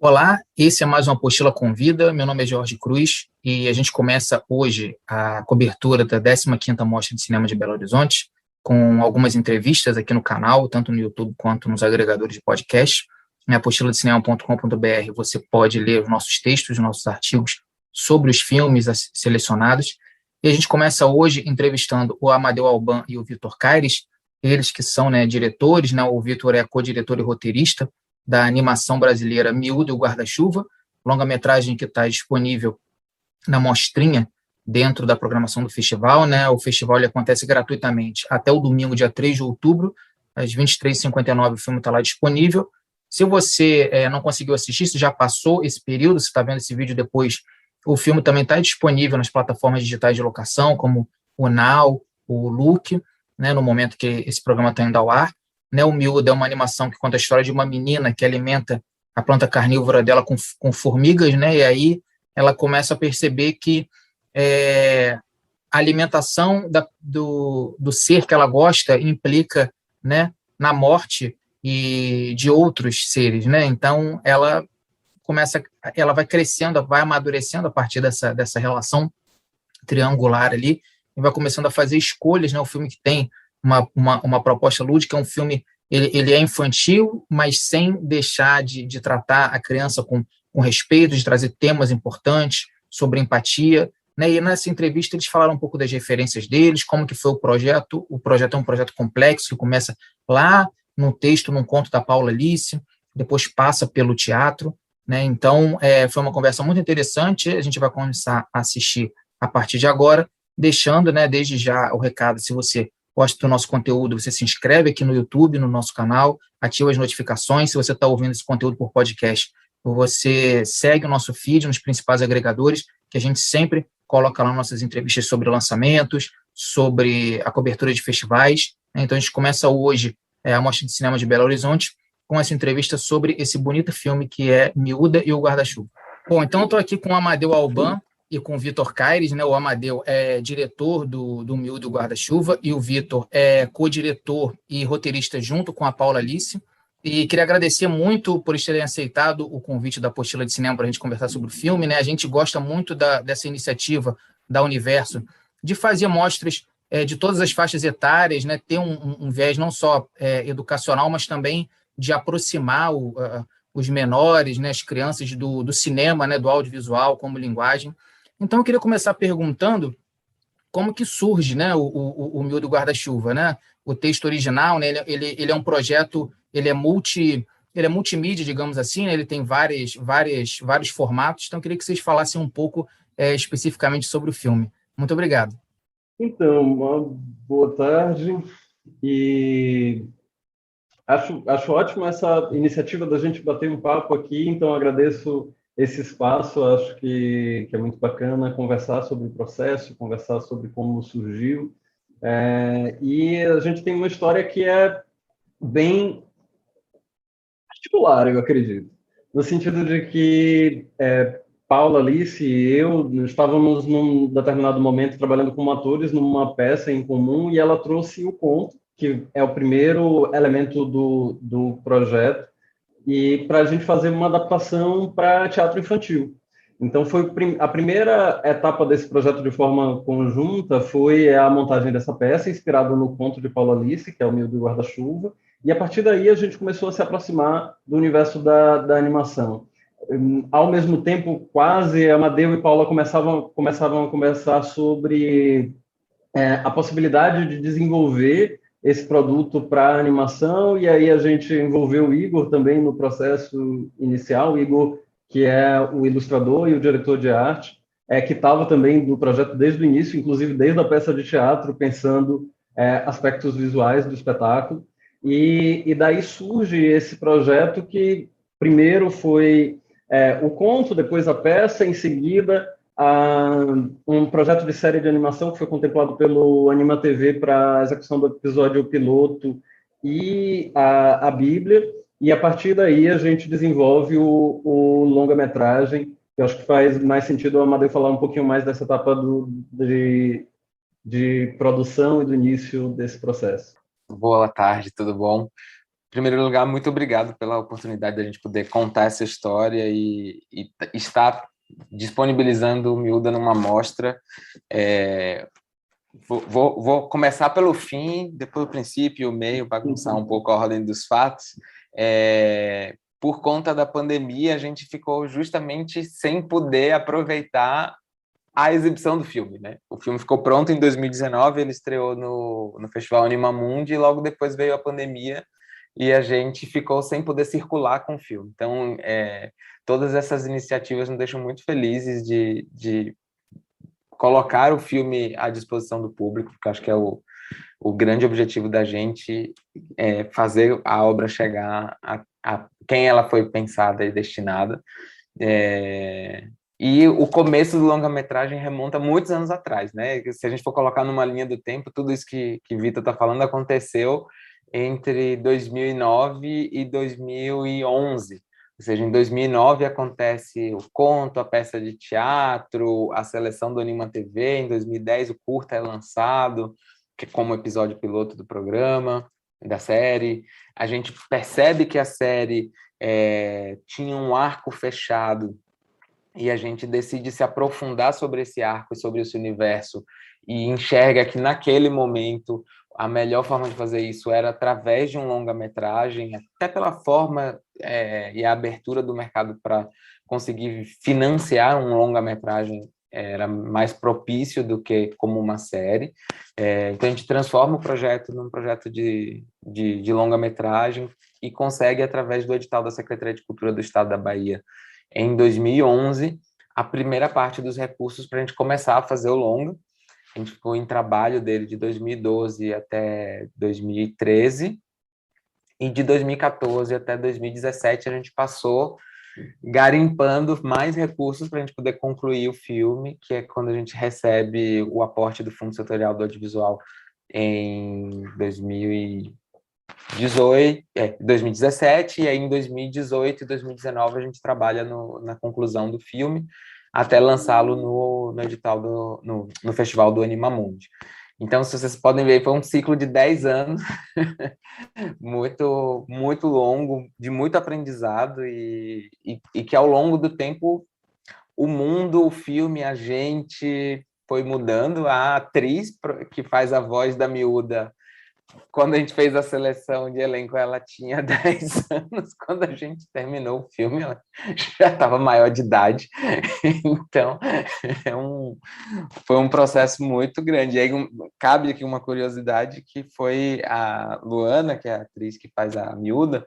Olá, esse é mais uma Apostila Convida. Meu nome é Jorge Cruz e a gente começa hoje a cobertura da 15ª Mostra de Cinema de Belo Horizonte, com algumas entrevistas aqui no canal, tanto no YouTube quanto nos agregadores de podcast. Em apostiladecinema.com.br você pode ler os nossos textos, os nossos artigos sobre os filmes selecionados. E a gente começa hoje entrevistando o Amadeu Alban e o Vitor Caires, eles que são diretores, o Vitor é co-diretor e roteirista da animação brasileira Miúdo e o Guarda-Chuva, longa-metragem que está disponível na mostrinha dentro da programação do festival. O festival ele acontece gratuitamente até o domingo, dia 3 de outubro, às 23h59, o filme está lá disponível. Se você não conseguiu assistir, se já passou esse período, se está vendo esse vídeo depois, o filme também está disponível nas plataformas digitais de locação, como o Now, o Look, no momento que esse programa está indo ao ar. O Miúdo é uma animação que conta a história de uma menina que alimenta a planta carnívora dela com formigas, e aí ela começa a perceber que a alimentação do ser que ela gosta implica na morte de outros seres. Então, ela vai crescendo, vai amadurecendo a partir dessa relação triangular ali, e vai começando a fazer escolhas. O filme que tem uma proposta lúdica, é um filme, ele é infantil, mas sem deixar de tratar a criança com respeito, de trazer temas importantes sobre empatia. E nessa entrevista eles falaram um pouco das referências deles, como que foi o projeto. O projeto é um projeto complexo, que começa lá num texto, num conto da Paula Alice, depois passa pelo teatro. Então, foi uma conversa muito interessante. A gente vai começar a assistir a partir de agora, deixando desde já o recado: se você gosta do nosso conteúdo, você se inscreve aqui no YouTube, no nosso canal, ativa as notificações. Se você está ouvindo esse conteúdo por podcast, você segue o nosso feed nos principais agregadores, que a gente sempre coloca lá nossas entrevistas sobre lançamentos, sobre a cobertura de festivais. Então, a gente começa hoje a Mostra de Cinema de Belo Horizonte com essa entrevista sobre esse bonito filme que é Miúda e o Guarda-Chuva. Bom, então eu estou aqui com o Amadeu Alban e com o Vitor Caires. O Amadeu é diretor do Miúdo e o Guarda-Chuva, e o Vitor é co-diretor e roteirista junto com a Paula Alice. E queria agradecer muito por eles terem aceitado o convite da Apostila de Cinema para a gente conversar sobre o filme. A gente gosta muito dessa iniciativa da Universo de fazer mostras de todas as faixas etárias, ter um viés não só educacional, mas também de aproximar os menores, as crianças do cinema, do audiovisual como linguagem. Então, eu queria começar perguntando como que surge o Miúdo Guarda-Chuva. O texto original, ele é um projeto, ele é multimídia, digamos assim, ele tem vários formatos. Então, eu queria que vocês falassem um pouco especificamente sobre o filme. Muito obrigado. Então, uma boa tarde, e acho ótimo essa iniciativa da gente bater um papo aqui. Então, agradeço esse espaço. Acho que é muito bacana conversar sobre o processo, conversar sobre como surgiu. E a gente tem uma história que é bem particular, eu acredito, no sentido de que Paula, Alice e eu estávamos num determinado momento trabalhando como atores numa peça em comum, e ela trouxe o conto, que é o primeiro elemento do projeto, e para a gente fazer uma adaptação para teatro infantil. Então, foi a primeira etapa desse projeto de forma conjunta, foi a montagem dessa peça, inspirada no conto de Paula Alice, que é o Miúdo e o Guarda-Chuva, e a partir daí a gente começou a se aproximar do universo da animação. Ao mesmo tempo, quase, Amadeu e Paula começavam a conversar sobre a possibilidade de desenvolver esse produto para animação, e aí a gente envolveu o Igor também no processo inicial. O Igor, que é o ilustrador e o diretor de arte, que estava também no projeto desde o início, inclusive desde a peça de teatro, pensando aspectos visuais do espetáculo. E daí surge esse projeto, que primeiro foi o conto, depois a peça, em seguida um projeto de série de animação que foi contemplado pelo Anima TV para a execução do episódio piloto e a Bíblia, e a partir daí a gente desenvolve o longa-metragem. Eu acho que faz mais sentido o Amadeu falar um pouquinho mais dessa etapa de produção e do início desse processo. Boa tarde, tudo bom? primeiro lugar, muito obrigado pela oportunidade de a gente poder contar essa história e estar disponibilizando o Miúda numa mostra. Vou começar pelo fim, depois o princípio, o meio, bagunçar um pouco a ordem dos fatos. Por conta da pandemia, a gente ficou justamente sem poder aproveitar a exibição do filme, né? O filme ficou pronto em 2019, ele estreou no Festival Animamundi, e logo depois veio a pandemia e a gente ficou sem poder circular com o filme. Então, todas essas iniciativas nos deixam muito felizes de colocar o filme à disposição do público, porque acho que é o grande objetivo da gente, fazer a obra chegar a quem ela foi pensada e destinada. E o começo do longa-metragem remonta muitos anos atrás, né? Se a gente for colocar numa linha do tempo, tudo isso que Vitor está falando aconteceu entre 2009 e 2011. Ou seja, em 2009 acontece o conto, a peça de teatro, a seleção do Anima TV. Em 2010 o curta é lançado, que é como episódio piloto do programa, da série. A gente percebe que a série tinha um arco fechado e a gente decide se aprofundar sobre esse arco e sobre esse universo e enxerga que naquele momento a melhor forma de fazer isso era através de um longa-metragem, até pela forma e a abertura do mercado para conseguir financiar um longa-metragem era mais propício do que como uma série. Então a gente transforma o projeto num projeto de longa-metragem e consegue, através do edital da Secretaria de Cultura do Estado da Bahia, em 2011, a primeira parte dos recursos para a gente começar a fazer o longa. A gente ficou em trabalho dele de 2012 até 2013, e de 2014 até 2017 a gente passou garimpando mais recursos para a gente poder concluir o filme, que é quando a gente recebe o aporte do Fundo Setorial do Audiovisual em 2017, e aí em 2018 e 2019 a gente trabalha na conclusão do filme, até lançá-lo no edital no Festival do Animamundi. Então, se vocês podem ver, foi um ciclo de 10 anos, muito, muito longo, de muito aprendizado, e que ao longo do tempo o mundo, o filme, a gente foi mudando. A atriz que faz a voz da Miúda, quando a gente fez a seleção de elenco, ela tinha 10 anos. Quando a gente terminou o filme, ela já estava maior de idade. Então, foi um processo muito grande. E aí, cabe aqui uma curiosidade, que foi a Luana, que é a atriz que faz a Miúda.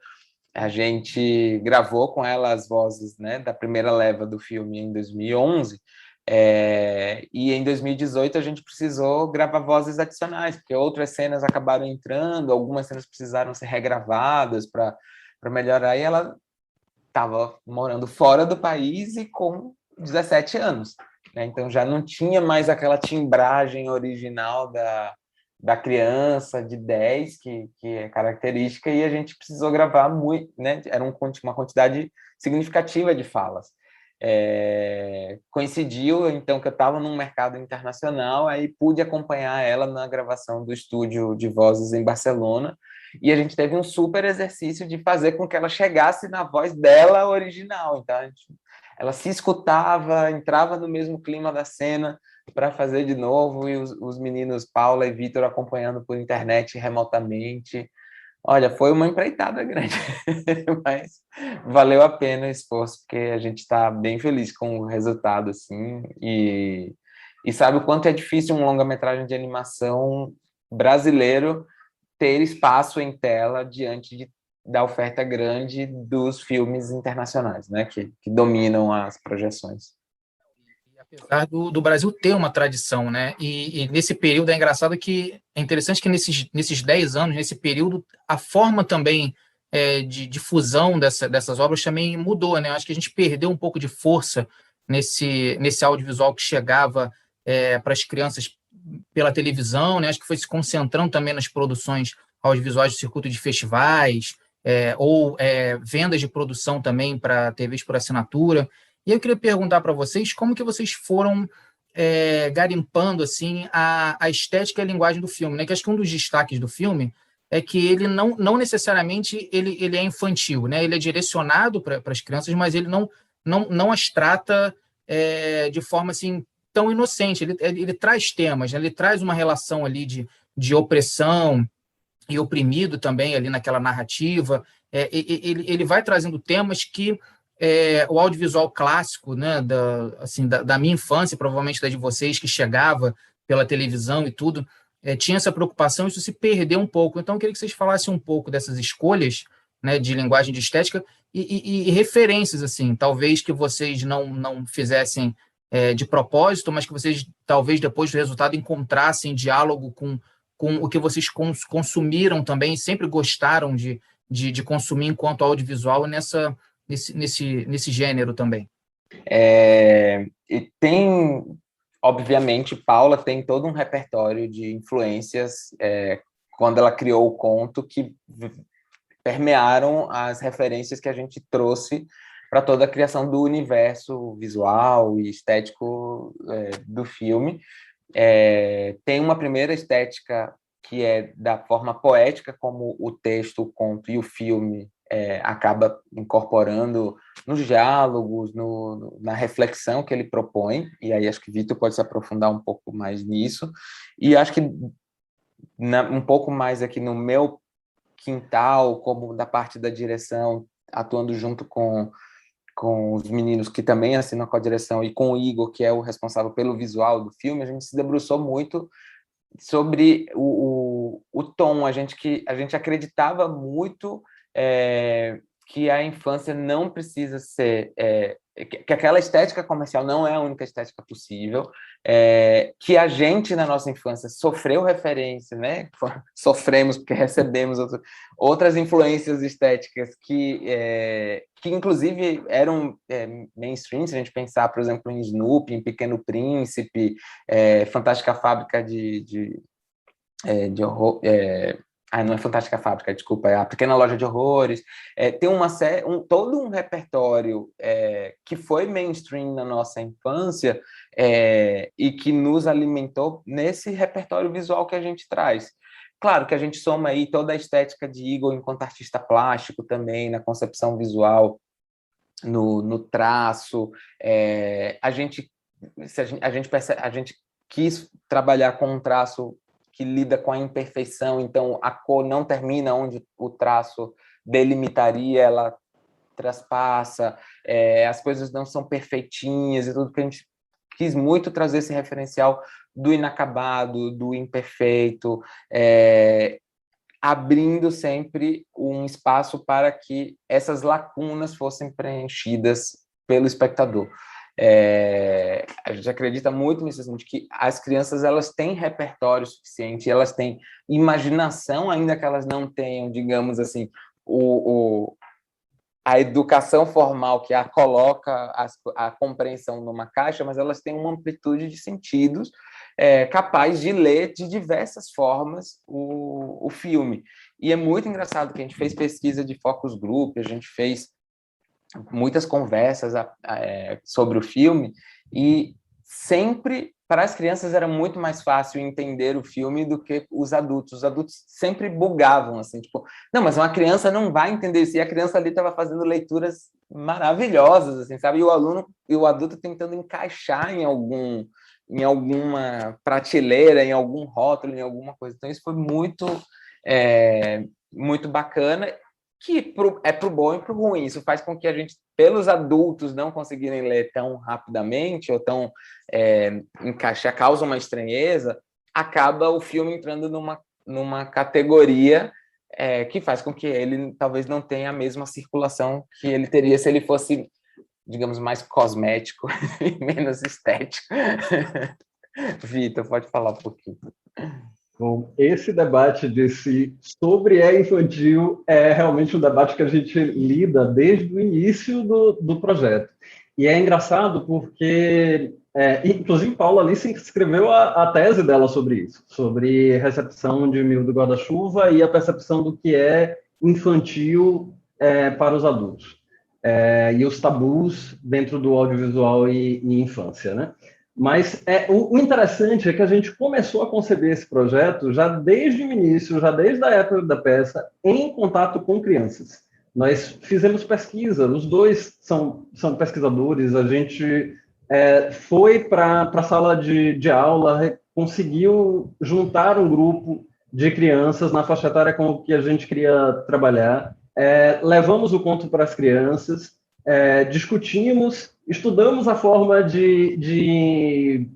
A gente gravou com ela as vozes, né, da primeira leva do filme em 2011, e em 2018 a gente precisou gravar vozes adicionais, porque outras cenas acabaram entrando, algumas cenas precisaram ser regravadas para melhorar, e ela estava morando fora do país e com 17 anos, né? Então já não tinha mais aquela timbragem original da criança de 10, que é característica, e a gente precisou gravar muito, né? Era uma quantidade significativa de falas. Coincidiu, então, que eu estava num mercado internacional, aí pude acompanhar ela na gravação do estúdio de vozes em Barcelona, e a gente teve um super exercício de fazer com que ela chegasse na voz dela original. Então, ela se escutava, entrava no mesmo clima da cena para fazer de novo, e os meninos Paula e Vitor acompanhando por internet remotamente. Olha, foi uma empreitada grande, mas valeu a pena o esforço, porque a gente está bem feliz com o resultado, assim, e sabe o quanto é difícil um longa-metragem de animação brasileiro ter espaço em tela diante da oferta grande dos filmes internacionais, né, que dominam as projeções. Apesar do Brasil ter uma tradição, né? E nesse período é engraçado que é interessante que nesses 10 anos, nesse período, a forma também de difusão dessas obras também mudou, né? Eu acho que a gente perdeu um pouco de força nesse audiovisual que chegava para as crianças pela televisão, né? Acho que foi se concentrando também nas produções audiovisuais do circuito de festivais, ou vendas de produção também para TVs por assinatura. E eu queria perguntar para vocês como que vocês foram garimpando assim, a estética e a linguagem do filme, né? Que acho que um dos destaques do filme é que ele não necessariamente ele é infantil, né? Ele é direcionado para as crianças, mas ele não as trata de forma assim tão inocente. Ele traz temas, né? Ele traz uma relação ali de opressão e oprimido também ali naquela narrativa. Ele vai trazendo temas que o audiovisual clássico, né, da minha infância, provavelmente da de vocês, que chegava pela televisão e tudo, tinha essa preocupação, isso se perdeu um pouco. Então, eu queria que vocês falassem um pouco dessas escolhas, né, de linguagem de estética e referências, assim, talvez que vocês não fizessem de propósito, mas que vocês, talvez, depois do resultado, encontrassem diálogo com o que vocês consumiram também, e sempre gostaram de consumir enquanto audiovisual nesse gênero também. E tem, obviamente, Paula tem todo um repertório de influências quando ela criou o conto que permearam as referências que a gente trouxe para toda a criação do universo visual e estético do filme. Tem uma primeira estética que é da forma poética, como o texto, o conto e o filme acaba incorporando nos diálogos, na reflexão que ele propõe, e aí acho que Vitor pode se aprofundar um pouco mais nisso, e acho que um pouco mais aqui no meu quintal, como da parte da direção, atuando junto com os meninos que também assinam com a direção e com o Igor, que é o responsável pelo visual do filme, a gente se debruçou muito sobre o tom. A gente acreditava muito que a infância não precisa ser... que aquela estética comercial não é a única estética possível, que a gente, na nossa infância, sofreu referência, né? Sofremos porque recebemos outras influências estéticas que inclusive, eram mainstream, se a gente pensar, por exemplo, em Snoopy, em Pequeno Príncipe, Fantástica Fábrica de horror... não é Fantástica Fábrica, desculpa, é A Pequena Loja de Horrores. Tem todo um repertório que foi mainstream na nossa infância e que nos alimentou nesse repertório visual que a gente traz. Claro que a gente soma aí toda a estética de Igor enquanto artista plástico também, na concepção visual, no traço. A gente quis trabalhar com um traço que lida com a imperfeição, então a cor não termina onde o traço delimitaria, ela traspassa, as coisas não são perfeitinhas e tudo, que a gente quis muito trazer esse referencial do inacabado, do imperfeito, abrindo sempre um espaço para que essas lacunas fossem preenchidas pelo espectador. A gente acredita muito nisso, assim, de que as crianças elas têm repertório suficiente, elas têm imaginação, ainda que elas não tenham, digamos assim, a educação formal que a coloca a compreensão numa caixa, mas elas têm uma amplitude de sentidos capaz de ler de diversas formas o filme. E é muito engraçado que a gente fez pesquisa de focus group, a gente fez muitas conversas sobre o filme, e sempre, para as crianças, era muito mais fácil entender o filme do que os adultos. Os adultos sempre bugavam, assim, tipo, não, mas uma criança não vai entender isso, e a criança ali estava fazendo leituras maravilhosas, assim, sabe? E o adulto tentando encaixar em alguma prateleira, em algum rótulo, em alguma coisa. Então, isso foi muito bacana, que é pro bom e pro ruim. Isso faz com que a gente, pelos adultos não conseguirem ler tão rapidamente ou tão encaixar, causa uma estranheza, acaba o filme entrando numa categoria que faz com que ele talvez não tenha a mesma circulação que ele teria se ele fosse, digamos, mais cosmético e menos estético. Vitor, pode falar um pouquinho. Bom, esse debate sobre infantil é realmente um debate que a gente lida desde o início do projeto. E é engraçado porque, inclusive, Paula Alice escreveu a tese dela sobre isso, sobre recepção de Miúdo do Guarda-Chuva e a percepção do que é infantil para os adultos. E os tabus dentro do audiovisual e infância, né? Mas o interessante é que a gente começou a conceber esse projeto já desde o início, já desde a época da peça, em contato com crianças. Nós fizemos pesquisa, os dois são pesquisadores, a gente foi para a sala de aula, conseguiu juntar um grupo de crianças na faixa etária com que a gente queria trabalhar, levamos o conto para as crianças, discutimos, estudamos a forma de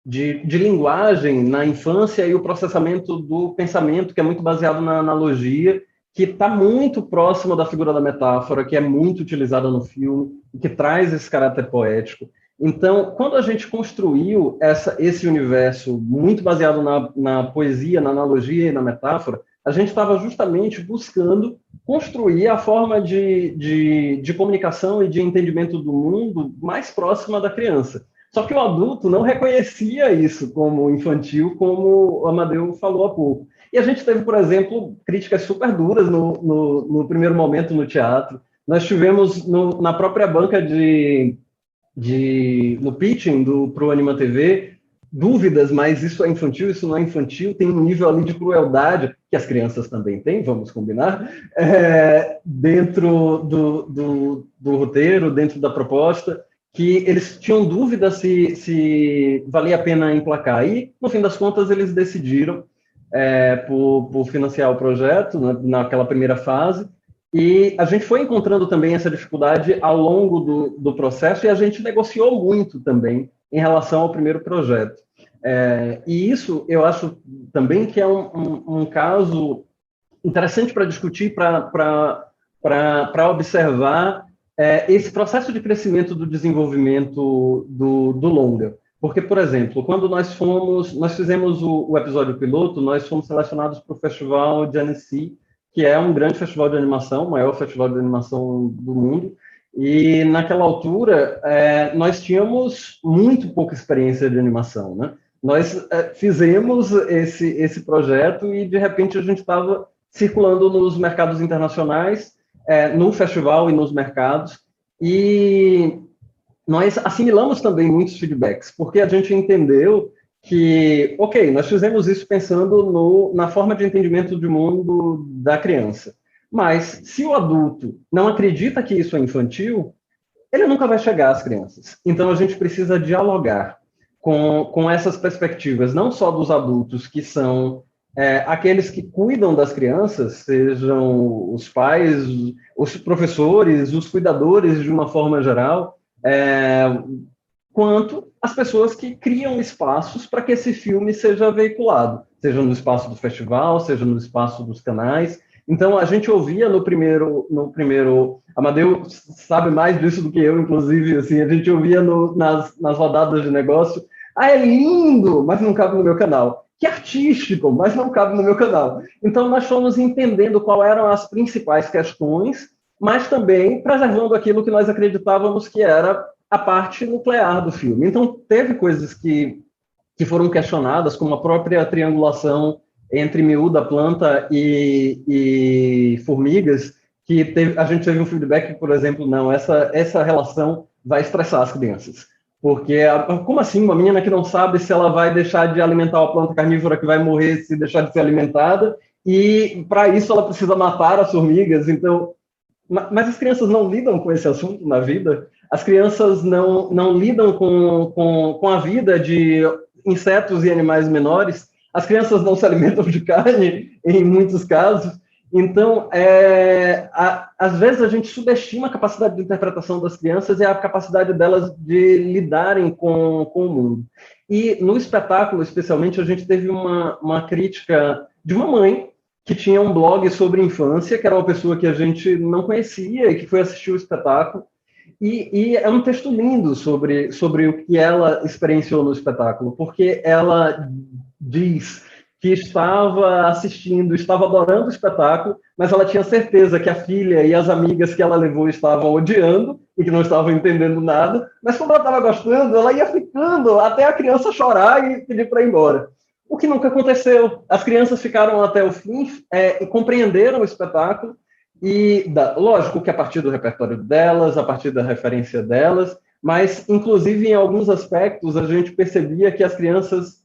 linguagem na infância e o processamento do pensamento, que é muito baseado na analogia, que está muito próximo da figura da metáfora, que é muito utilizada no filme, e que traz esse caráter poético. Então, quando a gente construiu esse universo muito baseado na poesia, na analogia e na metáfora, a gente estava justamente buscando construir a forma de comunicação e de entendimento do mundo mais próxima da criança. Só que o adulto não reconhecia isso como infantil, como o Amadeu falou há pouco. E a gente teve, por exemplo, críticas super duras no primeiro momento no teatro. Nós tivemos na própria banca no pitching para o Anima TV, dúvidas, mas isso é infantil, isso não é infantil, tem um nível ali de crueldade, que as crianças também têm, vamos combinar, dentro do roteiro, dentro da proposta, que eles tinham dúvida se valia a pena emplacar. E, no fim das contas, eles decidiram por financiar o projeto, naquela primeira fase, e a gente foi encontrando também essa dificuldade ao longo do processo, e a gente negociou muito também em relação ao primeiro projeto. E isso eu acho também que é um caso interessante para discutir, para observar esse processo de crescimento do desenvolvimento do longa. Porque, por exemplo, quando nós fizemos o episódio piloto, nós fomos selecionados para o Festival de Annecy, que é um grande festival de animação, o maior festival de animação do mundo, e naquela altura nós tínhamos muito pouca experiência de animação, né? Nós fizemos esse projeto e, de repente, a gente estava circulando nos mercados internacionais, no festival e nos mercados, e nós assimilamos também muitos feedbacks, porque a gente entendeu que, ok, nós fizemos isso pensando na forma de entendimento de mundo da criança, mas se o adulto não acredita que isso é infantil, ele nunca vai chegar às crianças. Então, a gente precisa dialogar com essas perspectivas, não só dos adultos, que são aqueles que cuidam das crianças, sejam os pais, os professores, os cuidadores de uma forma geral, quanto as pessoas que criam espaços para que esse filme seja veiculado, seja no espaço do festival, seja no espaço dos canais. Então, a gente ouvia no primeiro Amadeu sabe mais disso do que eu, inclusive, assim, a gente ouvia nas rodadas de negócio, é lindo, mas não cabe no meu canal. Que artístico, mas não cabe no meu canal. Então, nós fomos entendendo quais eram as principais questões, mas também preservando aquilo que nós acreditávamos que era a parte nuclear do filme. Então, teve coisas que foram questionadas, como a própria triangulação entre miúdo da planta e formigas, que a gente teve um feedback, por exemplo, não, essa relação vai estressar as crianças. Porque, como assim, uma menina que não sabe se ela vai deixar de alimentar uma planta carnívora que vai morrer se deixar de ser alimentada, e para isso ela precisa matar as formigas. Então, mas as crianças não lidam com esse assunto na vida, as crianças não lidam com a vida de insetos e animais menores, as crianças não se alimentam de carne, em muitos casos. Então, às vezes a gente subestima a capacidade de interpretação das crianças e a capacidade delas de lidarem com o mundo. E no espetáculo, especialmente, a gente teve uma crítica de uma mãe que tinha um blog sobre infância, que era uma pessoa que a gente não conhecia e que foi assistir o espetáculo. E é um texto lindo sobre o que ela experienciou no espetáculo, porque ela diz que estava assistindo, estava adorando o espetáculo, mas ela tinha certeza que a filha e as amigas que ela levou estavam odiando e que não estavam entendendo nada, mas como ela estava gostando, ela ia ficando até a criança chorar e pedir para ir embora. O que nunca aconteceu. As crianças ficaram até o fim e compreenderam o espetáculo, e lógico que a partir do repertório delas, a partir da referência delas, mas, inclusive, em alguns aspectos, a gente percebia que as crianças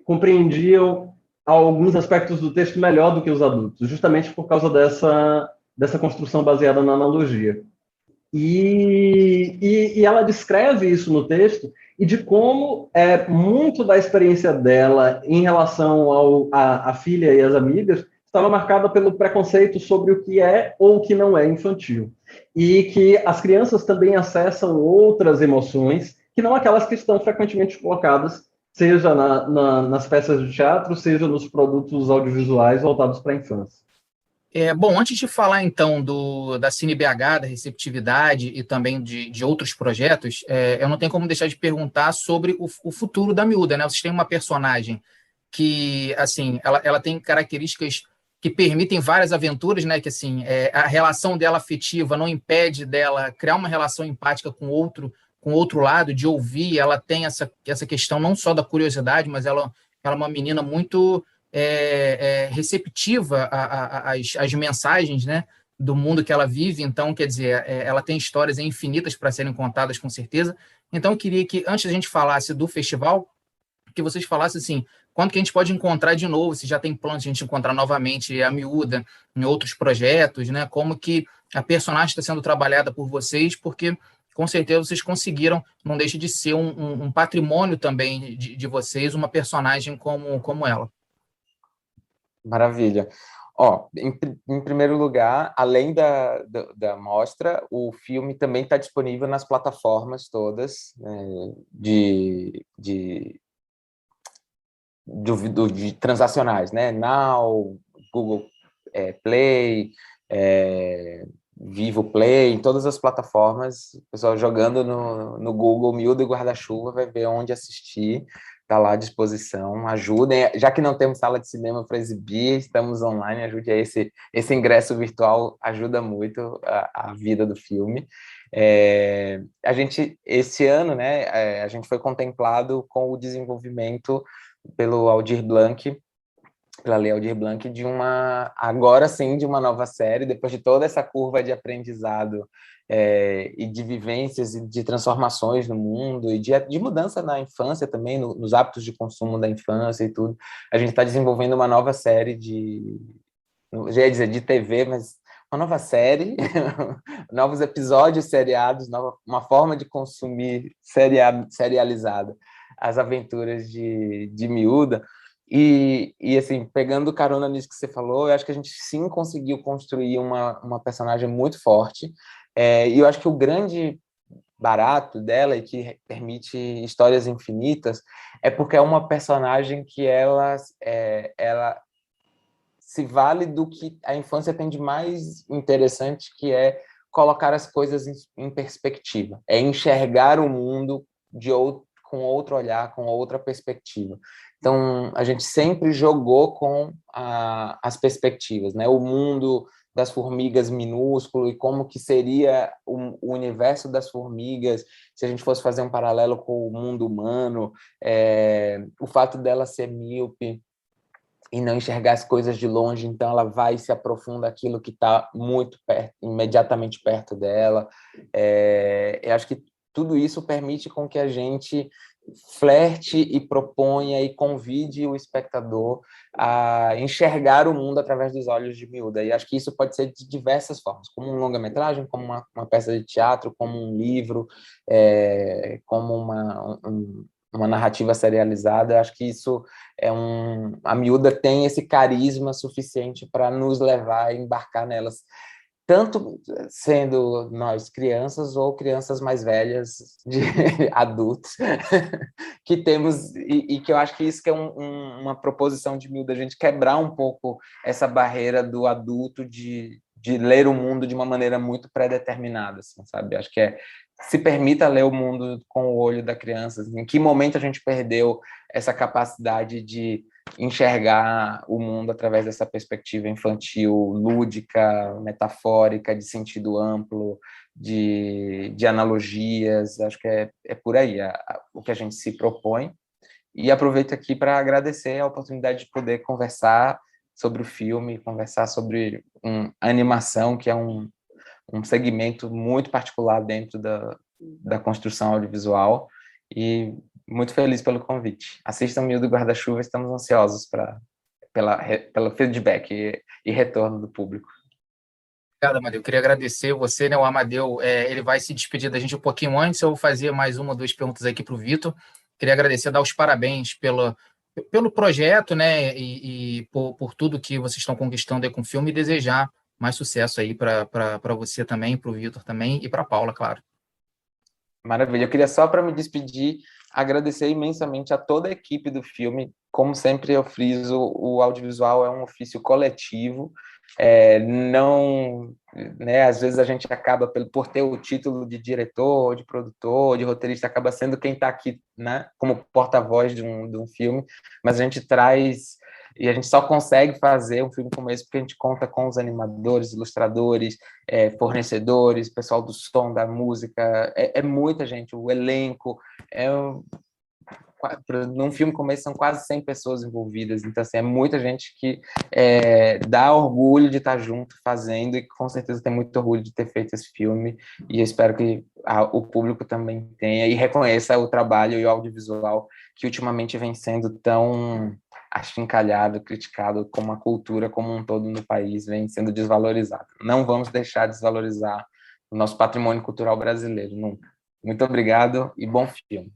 compreendiam alguns aspectos do texto melhor do que os adultos, justamente por causa dessa construção baseada na analogia. E ela descreve isso no texto, e de como muito da experiência dela em relação à filha e às amigas estava marcada pelo preconceito sobre o que é ou o que não é infantil. E que as crianças também acessam outras emoções, que não aquelas que estão frequentemente colocadas, seja nas peças de teatro, seja nos produtos audiovisuais voltados para a infância. Bom, antes de falar então da Cine BH, da receptividade e também de outros projetos, eu não tenho como deixar de perguntar sobre o futuro da Miúda, né? Vocês têm uma personagem que, assim, ela tem características que permitem várias aventuras, né? Que, assim, a relação dela afetiva não impede dela criar uma relação empática com outro lado, de ouvir. Ela tem essa questão não só da curiosidade, mas ela é uma menina muito receptiva às mensagens, né, do mundo que ela vive. Então, quer dizer, ela tem histórias infinitas para serem contadas, com certeza. Então, eu queria que, antes a gente falasse do festival, que vocês falassem assim, quando que a gente pode encontrar de novo, se já tem plano de a gente encontrar novamente a Miúda em outros projetos, né, como que a personagem está sendo trabalhada por vocês, porque com certeza vocês conseguiram, não deixa de ser um patrimônio também de vocês, uma personagem como ela. Maravilha. Ó, em primeiro lugar, além da mostra, o filme também está disponível nas plataformas todas, né, de transacionais, né? Now, Google Play, Vivo Play, em todas as plataformas. O pessoal jogando no Google Miúda e Guarda-Chuva vai ver onde assistir. Está lá à disposição. Ajudem, já que não temos sala de cinema para exibir, estamos online, ajude a esse ingresso virtual, ajuda muito a vida do filme. A gente, esse ano, né, a gente foi contemplado com o desenvolvimento pelo Aldir Blanc, pela Lei Aldir Blanc, agora sim, de uma nova série, depois de toda essa curva de aprendizado e de vivências e de transformações no mundo e de mudança na infância também, nos hábitos de consumo da infância e tudo. A gente está desenvolvendo uma nova série já ia dizer de TV, mas uma nova série, novos episódios seriados, uma forma de consumir serializada as aventuras de Miúda. E assim, pegando carona nisso que você falou, eu acho que a gente sim conseguiu construir uma personagem muito forte. E eu acho que o grande barato dela e que permite histórias infinitas é porque é uma personagem que ela se vale do que a infância tem de mais interessante, que é colocar as coisas em perspectiva, é enxergar o mundo com outro olhar, com outra perspectiva. Então, a gente sempre jogou com as perspectivas, né? O mundo das formigas minúsculo e como que seria o universo das formigas se a gente fosse fazer um paralelo com o mundo humano, o fato dela ser míope e não enxergar as coisas de longe, então ela vai e se aprofunda aquilo que está muito perto, imediatamente perto dela. Eu acho que tudo isso permite com que a gente flerte e proponha e convide o espectador a enxergar o mundo através dos olhos de Miúda. E acho que isso pode ser de diversas formas, como um longa-metragem, como uma peça de teatro, como um livro, como uma narrativa serializada. Acho que isso a Miúda tem esse carisma suficiente para nos levar a embarcar nelas, tanto sendo nós crianças ou crianças mais velhas, de adultos, que temos, e que eu acho que isso que é uma proposição de Miúda, a gente quebrar um pouco essa barreira do adulto de ler o mundo de uma maneira muito pré-determinada, assim, sabe? Acho que se permita ler o mundo com o olho da criança. Em que momento a gente perdeu essa capacidade de enxergar o mundo através dessa perspectiva infantil, lúdica, metafórica, de sentido amplo, de analogias? Acho que é por aí o que a gente se propõe. E aproveito aqui para agradecer a oportunidade de poder conversar sobre o filme, conversar sobre a animação, que é um segmento muito particular dentro da construção audiovisual, e muito feliz pelo convite. Assistam Miúdo Guarda-Chuva, estamos ansiosos pelo feedback e retorno do público. Obrigado, Amadeu. Queria agradecer você, né? O Amadeu, ele vai se despedir da gente um pouquinho antes. Eu vou fazer mais uma ou duas perguntas aqui para o Vitor. Queria agradecer, dar os parabéns pelo projeto, né? E por tudo que vocês estão conquistando aí com o filme, e desejar mais sucesso aí para você também, para o Vitor também e para a Paula, claro. Maravilha. Eu queria só, para me despedir, agradecer imensamente a toda a equipe do filme. Como sempre eu friso, o audiovisual é um ofício coletivo. Não, né, às vezes a gente acaba, por ter o título de diretor, de produtor, de roteirista, acaba sendo quem está aqui, né, como porta-voz de um filme, mas a gente traz, e a gente só consegue fazer um filme como esse porque a gente conta com os animadores, ilustradores, fornecedores, pessoal do som, da música, muita gente, o elenco, num filme como esse são quase 100 pessoas envolvidas, então assim, é muita gente que dá orgulho de estar junto fazendo, e com certeza tem muito orgulho de ter feito esse filme, e eu espero que o público também tenha e reconheça o trabalho e o audiovisual que ultimamente vem sendo tão achincalhado, criticado, como a cultura como um todo no país vem sendo desvalorizado. Não vamos deixar de desvalorizar o nosso patrimônio cultural brasileiro, nunca. Muito obrigado e bom filme.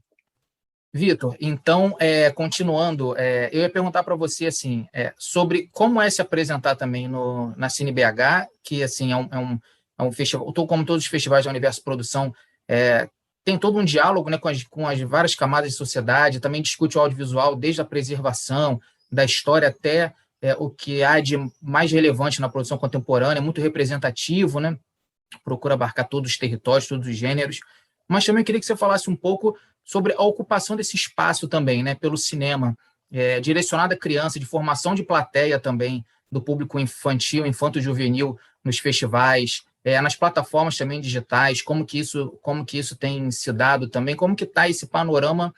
Vitor, então, continuando, eu ia perguntar para você assim, sobre como é se apresentar também na Cine BH, que assim, é um festival, como todos os festivais da Universo Produção, tem todo um diálogo, né, com as várias camadas de sociedade, também discute o audiovisual desde a preservação da história até o que há de mais relevante na produção contemporânea, muito representativo, né, procura abarcar todos os territórios, todos os gêneros, mas também queria que você falasse um pouco sobre a ocupação desse espaço também, né, pelo cinema, direcionado à criança, de formação de plateia também, do público infantil, infanto-juvenil, nos festivais, nas plataformas também digitais, como que isso tem se dado também, como que está esse panorama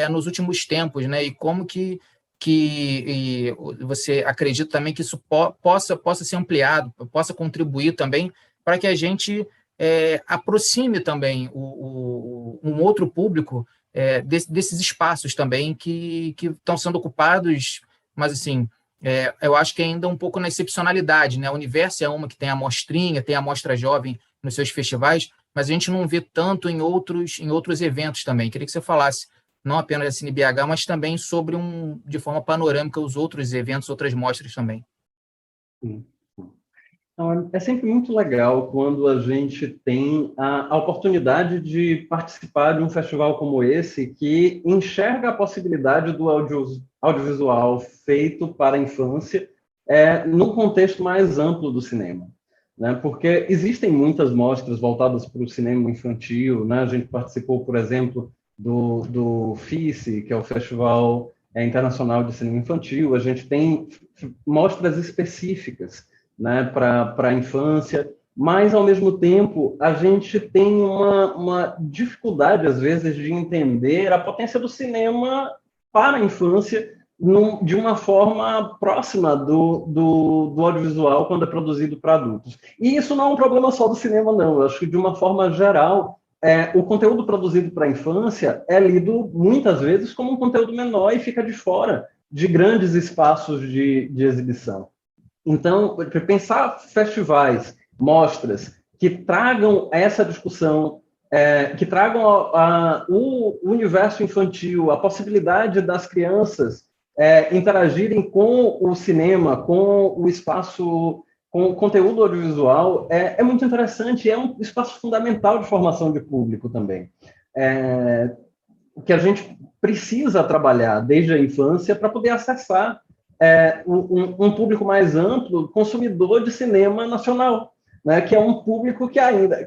nos últimos tempos, né, e como que você acredita também que isso possa ser ampliado, possa contribuir também para que a gente aproxime também um outro público desses espaços também que estão sendo ocupados, mas assim, eu acho que ainda um pouco na excepcionalidade, né? O Universo é uma que tem a mostrinha, tem a Mostra Jovem nos seus festivais, mas a gente não vê tanto em outros eventos também. Queria que você falasse não apenas da Cine BH, mas também sobre de forma panorâmica os outros eventos, outras mostras também. Sim. É sempre muito legal quando a gente tem a oportunidade de participar de um festival como esse, que enxerga a possibilidade do audiovisual feito para a infância num contexto mais amplo do cinema, né? Porque existem muitas mostras voltadas para o cinema infantil, né? A gente participou, por exemplo, do FICE, que é o Festival Internacional de Cinema Infantil. A gente tem mostras específicas, né, para a infância, mas, ao mesmo tempo, a gente tem uma dificuldade, às vezes, de entender a potência do cinema para a infância de uma forma próxima do audiovisual quando é produzido para adultos. E isso não é um problema só do cinema, não. Eu acho que, de uma forma geral, o conteúdo produzido para a infância é lido, muitas vezes, como um conteúdo menor e fica de fora de grandes espaços de exibição. Então, pensar festivais, mostras, que tragam essa discussão, que tragam o universo infantil, a possibilidade das crianças interagirem com o cinema, com o espaço, com o conteúdo audiovisual, é muito interessante, é um espaço fundamental de formação de público também. Que a gente precisa trabalhar desde a infância para poder acessar um público mais amplo, consumidor de cinema nacional, né, que é um público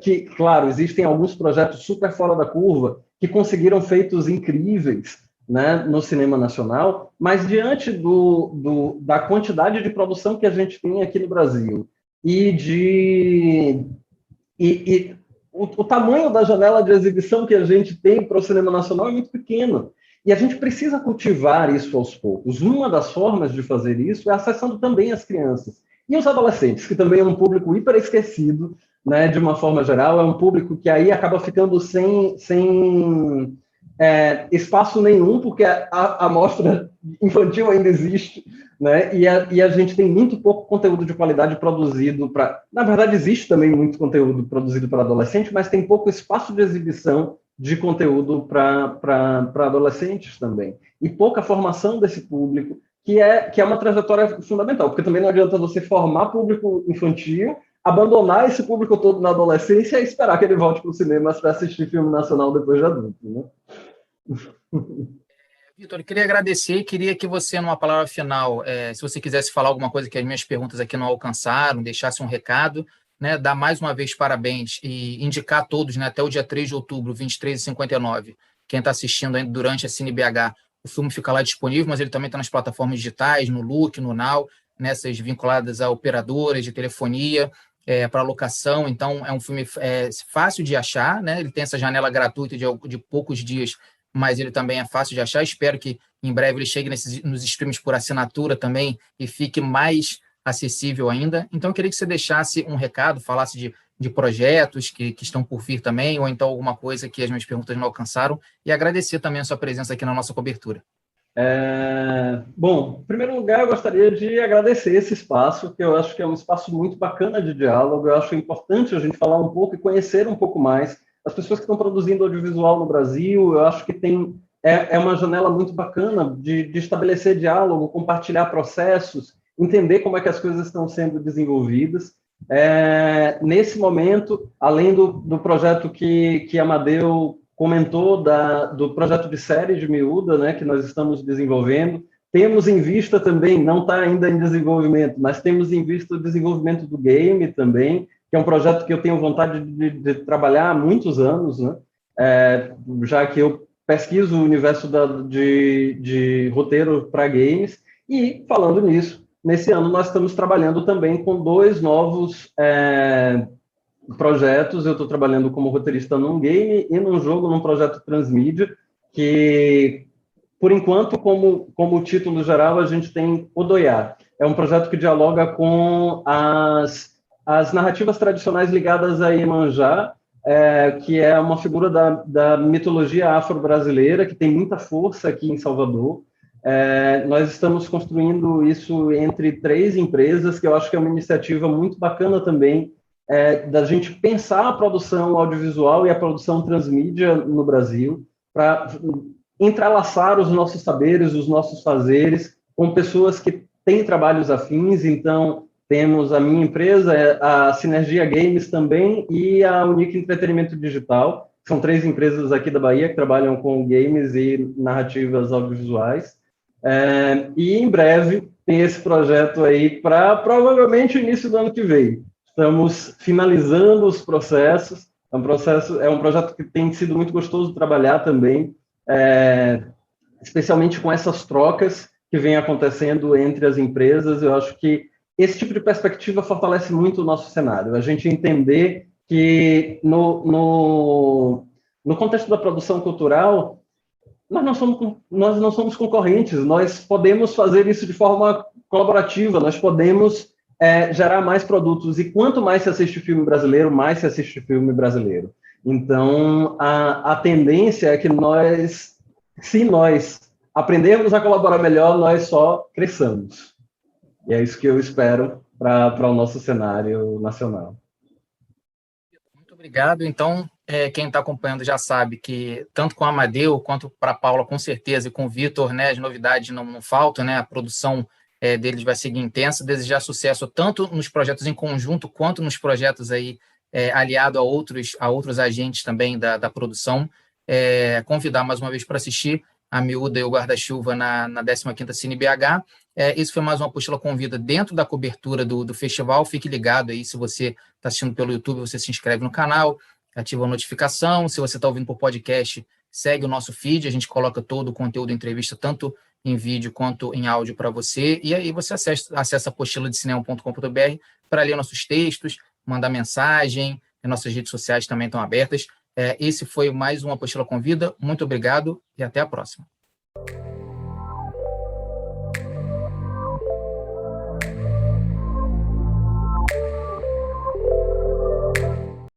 que, claro, existem alguns projetos super fora da curva, que conseguiram feitos incríveis, né, no cinema nacional, mas diante da quantidade de produção que a gente tem aqui no Brasil e o tamanho da janela de exibição que a gente tem para o cinema nacional é muito pequeno. E a gente precisa cultivar isso aos poucos. Uma das formas de fazer isso é acessando também as crianças. E os adolescentes, que também é um público hiper esquecido, né, de uma forma geral, é um público que aí acaba ficando sem espaço nenhum, porque a mostra infantil ainda existe, né, e a gente tem muito pouco conteúdo de qualidade produzido para... Na verdade, existe também muito conteúdo produzido para adolescente, mas tem pouco espaço de exibição de conteúdo para adolescentes também. E pouca formação desse público, que é uma trajetória fundamental, porque também não adianta você formar público infantil, abandonar esse público todo na adolescência e esperar que ele volte para o cinema para assistir filme nacional depois de adulto, né? Vitor, eu queria agradecer, queria que você, numa palavra final, se você quisesse falar alguma coisa que as minhas perguntas aqui não alcançaram, deixasse um recado, né, dar mais uma vez parabéns e indicar a todos, né, até o dia 3 de outubro, 23h59, quem está assistindo ainda durante a CineBH, o filme fica lá disponível, mas ele também está nas plataformas digitais, no Look, no Now, nessas vinculadas a operadoras de telefonia, para locação. Então, é um filme fácil de achar, né? Ele tem essa janela gratuita de poucos dias, mas ele também é fácil de achar. Espero que em breve ele chegue nos streams por assinatura também e fique mais acessível ainda. Então, eu queria que você deixasse um recado, falasse de projetos que estão por vir também, ou então alguma coisa que as minhas perguntas não alcançaram, e agradecer também a sua presença aqui na nossa cobertura. Bom, em primeiro lugar, eu gostaria de agradecer esse espaço, que eu acho que é um espaço muito bacana de diálogo. Eu acho importante a gente falar um pouco e conhecer um pouco mais as pessoas que estão produzindo audiovisual no Brasil. Eu acho que é uma janela muito bacana de estabelecer diálogo, compartilhar processos, entender como é que as coisas estão sendo desenvolvidas. Nesse momento, além do projeto que Amadeu comentou, do projeto de série de Miúda, né, que nós estamos desenvolvendo, temos em vista também, não está ainda em desenvolvimento, mas temos em vista o desenvolvimento do game também, que é um projeto que eu tenho vontade de trabalhar há muitos anos, né, já que eu pesquiso o universo de roteiro para games. E, falando nisso, nesse ano nós estamos trabalhando também com 2 novos projetos. Eu estou trabalhando como roteirista num game e num jogo, num projeto transmídia, que, por enquanto, como título geral, a gente tem Odoiá. É um projeto que dialoga com as narrativas tradicionais ligadas a Iemanjá, que é uma figura da mitologia afro-brasileira, que tem muita força aqui em Salvador. Nós estamos construindo isso entre 3 empresas, que eu acho que é uma iniciativa muito bacana também, da gente pensar a produção audiovisual e a produção transmídia no Brasil, para entrelaçar os nossos saberes, os nossos fazeres, com pessoas que têm trabalhos afins. Então, temos a minha empresa, a Sinergia Games também, e a Unique Entretenimento Digital. São 3 empresas aqui da Bahia que trabalham com games e narrativas audiovisuais. E em breve tem esse projeto aí para provavelmente o início do ano que vem. Estamos finalizando os processos. É um projeto que tem sido muito gostoso de trabalhar também, especialmente com essas trocas que vêm acontecendo entre as empresas. Eu acho que esse tipo de perspectiva fortalece muito o nosso cenário. A gente entender que no contexto da produção cultural, nós não somos concorrentes, nós podemos fazer isso de forma colaborativa, nós podemos gerar mais produtos, e quanto mais se assiste filme brasileiro, mais se assiste filme brasileiro. Então, a tendência é que se nós aprendermos a colaborar melhor, nós só cresçamos. E é isso que eu espero para o nosso cenário nacional. Muito obrigado. Então, quem está acompanhando já sabe que, tanto com a Amadeu quanto para a Paula, com certeza, e com o Vitor, né, as novidades não faltam, né, a produção deles vai seguir intensa. Desejar sucesso tanto nos projetos em conjunto, quanto nos projetos aí, aliado a outros agentes também da produção. Convidar mais uma vez para assistir a Miúda e o Guarda-Chuva na 15ª CineBH. Isso foi mais uma Apostila Convida dentro da cobertura do festival. Fique ligado aí, se você está assistindo pelo YouTube, você se inscreve no canal, ativa a notificação. Se você está ouvindo por podcast, segue o nosso feed, a gente coloca todo o conteúdo da entrevista, tanto em vídeo quanto em áudio para você, e aí você acessa apostiladecinema.com.br para ler nossos textos, mandar mensagem, nossas redes sociais também estão abertas. Esse foi mais uma Apostila Convida. Muito obrigado e até a próxima.